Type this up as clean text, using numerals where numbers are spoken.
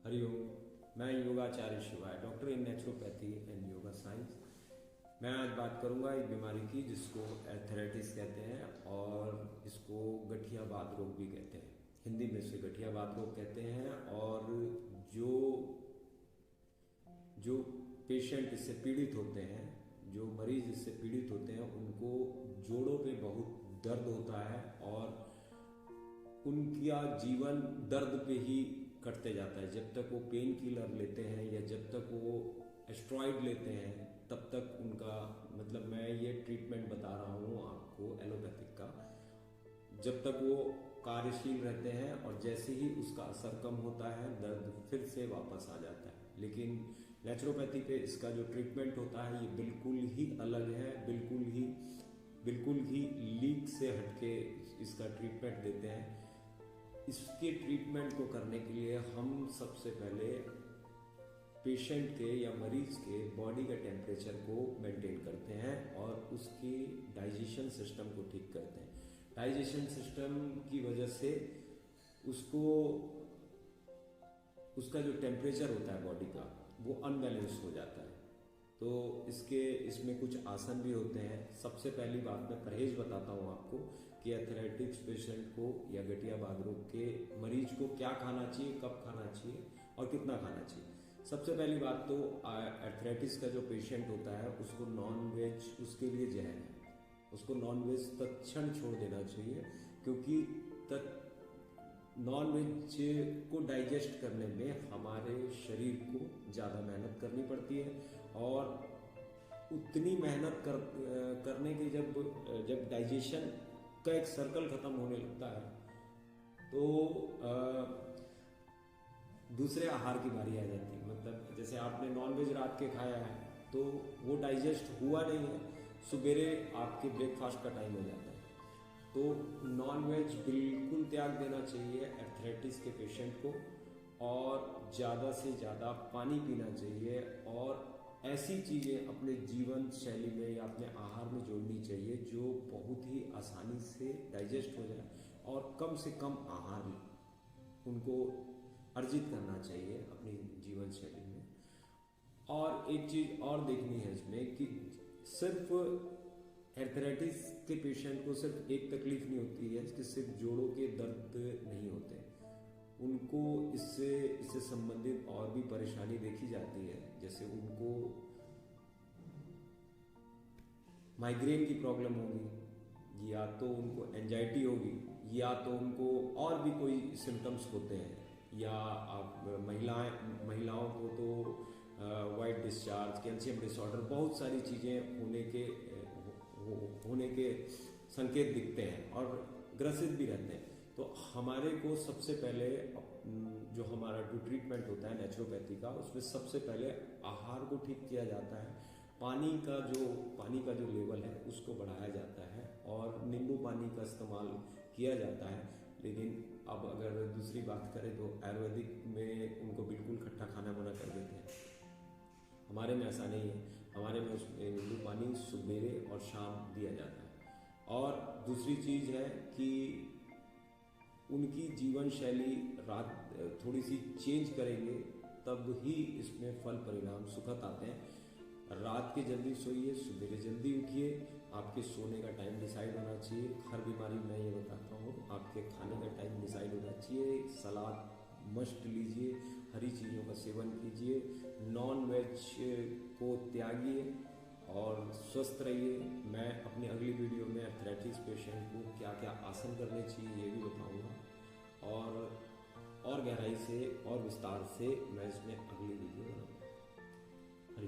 हरिओम। मैं योगाचार्य शिवाय, doctor in naturopathy and yoga science. मैं आज बात करूंगा एक बीमारी की जिसको एर्थराइटिस कहते हैं और इसको गठिया वात रोग भी कहते हैं। हिंदी में इसे गठिया वात रोग कहते हैं। और जो जो पेशेंट इससे पीड़ित होते हैं, जो मरीज इससे पीड़ित होते हैं, उनको जोड़ों पे बहुत दर्द होता है और उनका जीवन दर्द पे ही कटते जाता है। जब तक वो पेन किलर लेते हैं या जब तक वो एस्ट्रॉइड लेते हैं तब तक उनका मैं ये ट्रीटमेंट बता रहा हूँ आपको एलोपैथिक का। जब तक वो कार्यशील रहते हैं और जैसे ही उसका असर कम होता है दर्द फिर से वापस आ जाता है। लेकिन नेचुरोपैथी पे इसका जो ट्रीटमेंट होता है ये बिल्कुल ही अलग है, बिल्कुल ही लीक से हटके इसका ट्रीटमेंट देते हैं। इसके ट्रीटमेंट को करने के लिए हम सबसे पहले पेशेंट के या मरीज के बॉडी का टेम्परेचर को मेंटेन करते हैं और उसकी डाइजेशन सिस्टम को ठीक करते हैं। डाइजेशन सिस्टम की वजह से उसका जो टेम्परेचर होता है बॉडी का वो अनबैलेंस हो जाता है। तो इसमें कुछ आसन भी होते हैं। सबसे पहली बात मैं परहेज बताता हूँ आपको कि एर्थराइटिस पेशेंट को या गठिया वात रोग के मरीज को क्या खाना चाहिए, कब खाना चाहिए और कितना खाना चाहिए। सबसे पहली बात तो एर्थराइटिस का जो पेशेंट होता है उसको नॉन वेज उसके लिए जहर है। उसको नॉन वेज तत्क्षण छोड़ देना चाहिए, क्योंकि नॉन वेज को डाइजेस्ट करने में हमारे शरीर को ज़्यादा मेहनत करनी पड़ती है और उतनी मेहनत करने के जब डाइजेशन का एक सर्कल खत्म होने लगता है तो दूसरे आहार की बारी आ जाती है। जैसे आपने नॉन वेज रात के खाया है तो वो डाइजेस्ट हुआ नहीं है, सुबेरे आपके ब्रेकफास्ट का टाइम हो जाता है। तो नॉन वेज बिल्कुल त्याग देना चाहिए एर्थराइटिस के पेशेंट को और ज़्यादा से ज़्यादा पानी पीना चाहिए और ऐसी चीज़ें अपने जीवन शैली में या अपने आहार में जोड़नी चाहिए जो बहुत ही आसानी से डाइजेस्ट हो जाए और कम से कम आहार उनको अर्जित करना चाहिए अपनी जीवन शैली में। और एक चीज़ और देखनी है इसमें कि सिर्फ एर्थराइटिस के पेशेंट को सिर्फ एक तकलीफ नहीं होती है कि सिर्फ जोड़ों के दर्द नहीं होते, उनको इससे संबंधित और भी परेशानी देखी जाती है। जैसे उनको माइग्रेन की प्रॉब्लम होगी, या तो उनको एंजाइटी होगी, या तो उनको और भी कोई सिम्टम्स होते हैं, या आप महिलाओं को तो वाइट डिस्चार्ज, कैल्शियम डिसऑर्डर, बहुत सारी चीज़ें होने के संकेत दिखते हैं और ग्रसित भी रहते हैं। तो हमारे को सबसे पहले जो हमारा जो ट्रीटमेंट होता है नेचुरोपैथी का, उसमें सबसे पहले आहार को ठीक किया जाता है, पानी का जो लेवल है उसको बढ़ाया जाता है और नींबू पानी का इस्तेमाल किया जाता है। लेकिन अब अगर दूसरी बात करें तो आयुर्वेदिक में उनको बिल्कुल खट्टा खाना मना कर देते हैं। हमारे में ऐसा नहीं है, हमारे में उसमें नींबू पानी सुबेरे और शाम दिया जाता है। और दूसरी चीज़ है कि उनकी जीवन शैली रात थोड़ी सी चेंज करेंगे तब ही इसमें फल परिणाम सुखद आते हैं। रात के जल्दी सोइए, सुबेरे जल्दी उठिए। आपके सोने का टाइम डिसाइड होना चाहिए। हर बीमारी में ये बताता हूँ, आपके खाने का टाइम डिसाइड होना चाहिए। सलाद मस्ट लीजिए, हरी चीज़ों का सेवन कीजिए, नॉन वेज को त्यागिए और स्वस्थ रहिए। मैं अपनी अगली वीडियो में एर्थराइटिस पेशेंट को क्या क्या आसन करने चाहिए ये भी बताऊंगा और गहराई से और विस्तार से मैं इसमें अगली वीडियो बनाऊंगा। हरि